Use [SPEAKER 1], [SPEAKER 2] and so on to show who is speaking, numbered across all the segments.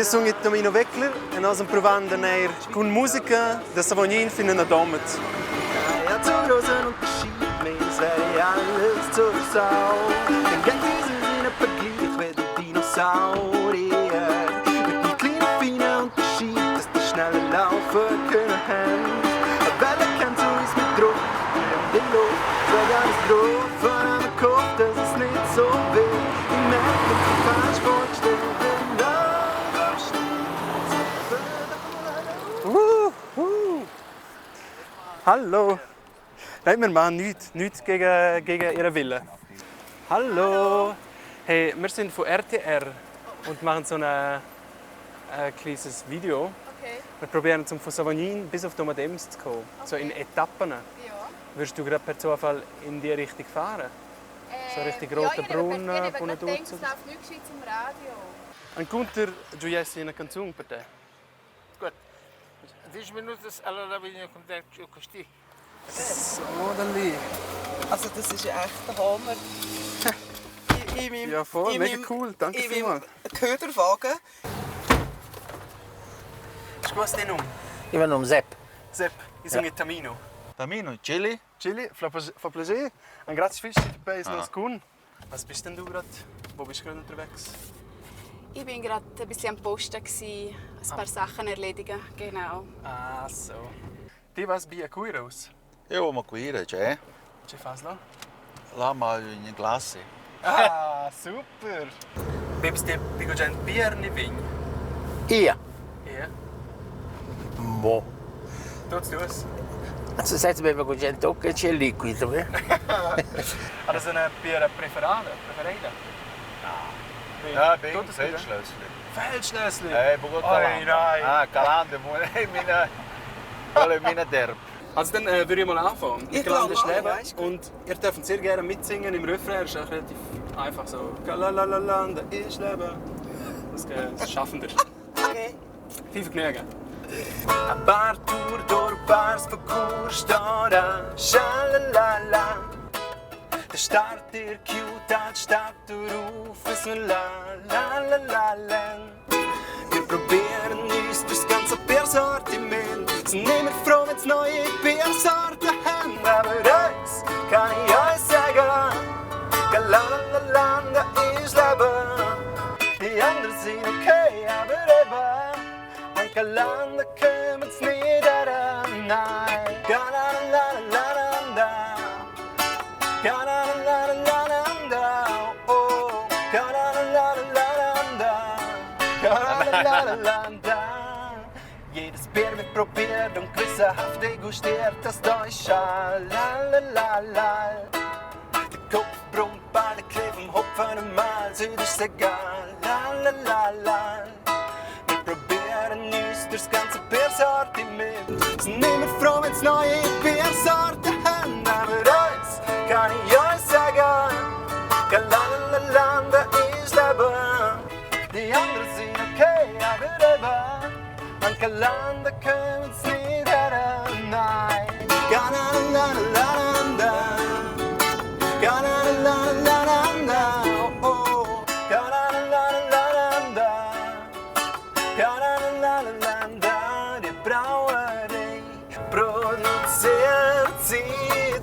[SPEAKER 1] Io sono Tamino Weggler e noi provando con musica da Savognin fino a Domat. Ja, zu großen Unterschied, wir wären alles zur Sau. Denn gegen diesen einen Vergleich wie die Dinosaurier. Mit dem kleinen, feinen Unterschied, dass die schneller laufen können haben. Eine Welle kennt zu uns mit Druck, in die Luft. Sag alles drauf, von einem Kopf, dass es nicht so will. Ich merke, dass ich falsch vorgestellt bin. Hallo! Nein, wir machen nichts gegen ihren Willen. Hallo! Hey, wir sind von RTR und machen so ein kleines Video. Okay. Wir probieren von Savognin bis auf Domat zu kommen, okay. So in Etappen. Ja. Würdest du gerade per Zufall in die Richtung fahren? So Richtung Roter Brunnen, Bonaduz? Ich denke, es läuft nicht gescheit zum Radio. Un Gunther, tu jessi una canzone per te?
[SPEAKER 2] Gut. 10 Minuten, allora vengo con te con te.
[SPEAKER 1] So, da lì.
[SPEAKER 3] Also das ist ein echter Hammer.
[SPEAKER 1] Ja, voll, mega cool, danke vielmals.
[SPEAKER 3] Köderwagen.
[SPEAKER 1] Scusa te nome?
[SPEAKER 2] Io mi nome Sepp.
[SPEAKER 1] Sepp, io sono Tamino.
[SPEAKER 2] Tamino, Chili?
[SPEAKER 1] Chili, fa piacere. Und grazie viel, dass du dabei bist. Was bist denn du gerade? Wo bist du gerade unterwegs?
[SPEAKER 4] Ich war gerade ein bisschen am Posten, ein paar Sachen erledigen. Genau.
[SPEAKER 1] Ah, so. Ti vas via Cuiros?
[SPEAKER 2] Io amo qui, c'è?
[SPEAKER 1] Che fas là?
[SPEAKER 2] Là ma in classe.
[SPEAKER 1] Ah, super! Bebst du ein Bier in Wien?
[SPEAKER 5] Io?
[SPEAKER 1] Ja.
[SPEAKER 5] Boh.
[SPEAKER 1] Tut's dus?
[SPEAKER 5] Se senza bevo con gente che c'è liquido, eh?
[SPEAKER 1] Hast du ein Bier preferito?
[SPEAKER 2] Ja, bin Feldschlössli.
[SPEAKER 1] Feldschlössli?
[SPEAKER 2] Bogotà.
[SPEAKER 1] Oh, nein.
[SPEAKER 2] Ah, Calande, meine Derb.
[SPEAKER 1] Also dann würde ich mal anfangen.
[SPEAKER 3] Ich
[SPEAKER 1] Galande
[SPEAKER 3] glaube,
[SPEAKER 1] Leben. Und ihr dürft sehr gerne mitsingen im Refrain. Das ist auch relativ einfach so. Galalala, ist Leben. Das schaffen wir.
[SPEAKER 3] Okay.
[SPEAKER 1] Viel Vergnügen. Ein Bartour durch Bars verkurs står Schalalala. Der Start der cute Stadt rufen so la la la la la. Wir probieren uns das ganze Biersortiment. Sind immer froh, wenn's neue Biersorten haben. Aber eins kann ich euch sagen: Galalala, da ist Leben. Die anderen sind okay, aber eben an Galanda kommen's nicht daran. Nein, Galalala. Jedes Bier wird probiert und gewissenhaft degustiert, das Deutsche. Lalalala. Der Kopf brummt bei der Kleber im Hopfen einmal, Süd ist egal. Lalalala. Wir probieren uns durchs ganze Biersortiment. Sind immer froh, wenn's neue Biersorten haben. Aber eins kann ich euch sagen: Galalala, da ist Leben. Die anderen sind okay, aber eben an Galanda kommen's nicht heran. Nein, Galalala, Galalala, oh, Galalala, Galalala. Die Brauerei produziert sie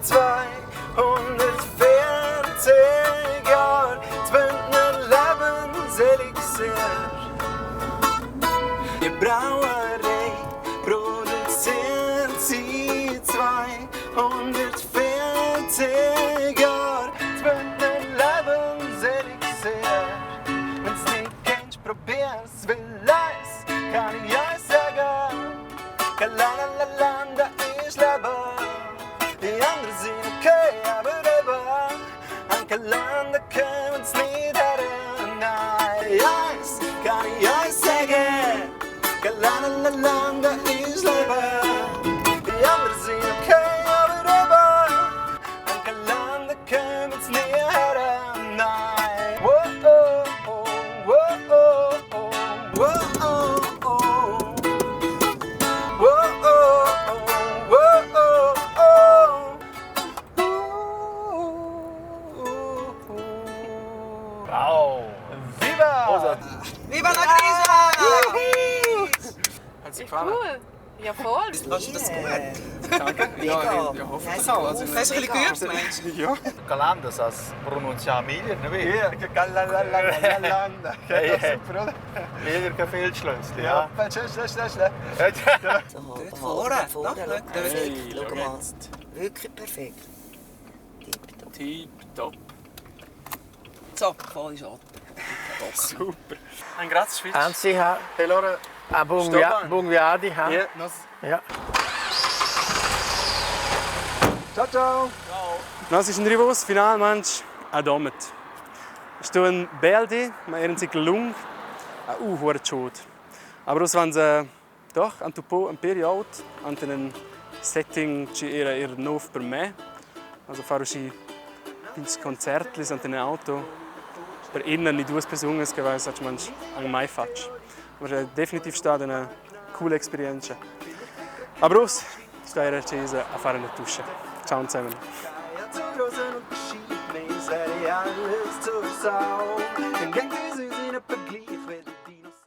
[SPEAKER 1] 240 Jahre. Das Bündner Lebenselixier. Die Brauerei produziert sie 240 Jahre. Das Bündner Lebenselixier. Wenn's nicht kennst, probier's, will eins kann ich euch sagen: Galalala, da ist Leben. Die anderen sind okay, aber eben an Galanda kommen's nicht heran. Nein, eins kann ich euch sagen: Galalala, da ist Leben. Die anderen sind okay, aber eben an Galanda kommen's nicht heran. Nein, oh, oh, oh, oh, oh, oh, oh, oh, oh, oh, oh.
[SPEAKER 4] Ja, voll.
[SPEAKER 3] Kannst du das gut?
[SPEAKER 6] Danke. Ja, ich hoffe das auch. Also,
[SPEAKER 3] Hast du ein bisschen geübt, meinst du?
[SPEAKER 6] ja.
[SPEAKER 1] Calando, das pronunciamo meglio, ne? Ja, Calando. Super, oder? Jeder kann viel Schlüssel, ja. Schnell.
[SPEAKER 3] Dort vorne. Doch,
[SPEAKER 7] Perfekt. Schau mal. Wirklich perfekt. Tipptopp.
[SPEAKER 6] Tipptopp.
[SPEAKER 3] So, voll ist auch.
[SPEAKER 6] Super. Ein grazie, Fitch.
[SPEAKER 5] Anzi,
[SPEAKER 6] E allora,
[SPEAKER 5] buon viaggio.
[SPEAKER 6] yeah, nos...
[SPEAKER 5] Ja.
[SPEAKER 1] Ciao.
[SPEAKER 6] Nós ist ein Rivus, finalmente a Domat. Estou em BLD, mas era um lung, hoor chod. Aber os van ze toch an tupo een periode an een setting que era novo per me. Also faro si pins concertlis an een auto. Per innen niet duas pessoas que vai sach manch ang mai fatch. Maar definitiv staat een coole experienza. Aber os sta era cesa a fare una tuscia. Ciao zusammen.
[SPEAKER 1] Zum großen Unterschied, mir sei alles zur Sau. Den Gang